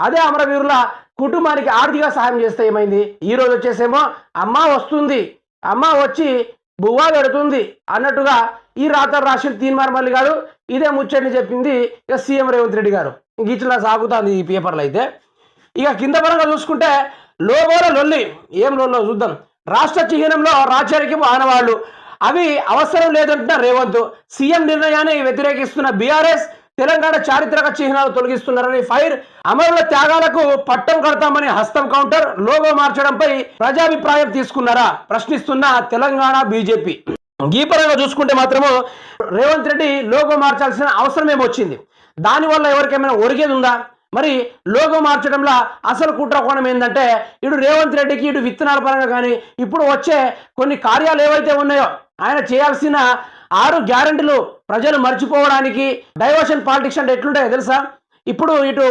అదే అమరవీరుల కుటుంబానికి ఆర్థిక సహాయం చేస్తే ఏమైంది? ఈరోజు వచ్చేసేమో అమ్మ వస్తుంది, అమ్మ వచ్చి బువ్వ పెడుతుంది అన్నట్టుగా ఈ రాత రాసిన తీన్మార్ మల్లి గారు ఇదే ముచ్చట్ని చెప్పింది ఇక సీఎం రేవంత్ రెడ్డి గారు. ఇంక ఇట్లా సాగుతుంది ఈ పేపర్లు అయితే. ఇక కింద పరంగా చూసుకుంటే లోగోల లొల్లి, ఏం లొల్లో చూద్దాం. రాష్ట్ర చిహ్నంలో రాచరికపు ఆనవాళ్లు అవి అవసరం లేదంటున్న రేవంత్. సీఎం నిర్ణయాన్ని వ్యతిరేకిస్తున్న బీఆర్ఎస్ తెలంగాణ చారిత్రక చిహ్నాలు తొలగిస్తున్నారని ఫైర్. అమరుల త్యాగాలకు పట్టం కడతామని హస్తం కౌంటర్. లోగో మార్చడంపై ప్రజాభిప్రాయం తీసుకున్నారా ప్రశ్నిస్తున్న తెలంగాణ బీజేపీ. ఈ పరంగా చూసుకుంటే మాత్రము రేవంత్ రెడ్డి లోగో మార్చాల్సిన అవసరం ఏమొచ్చింది? దానివల్ల ఎవరికేమైనా ఒరిగేది ఉందా? మరి లోగో మార్చడంలో అసలు కుట్ర కోణం ఏంటంటే ఇటు రేవంత్ రెడ్డికి ఇటు విత్తనాల పరంగా కానీ ఇప్పుడు వచ్చే కొన్ని కార్యాలు ఏవైతే ఉన్నాయో ఆయన చేయాల్సిన 6 గ్యారెంటీలు ప్రజలు మర్చిపోవడానికి డైవర్షన్ పాలిటిక్స్ అంటే ఎట్లుంటాయో తెలుసా? ఇప్పుడు ఇటు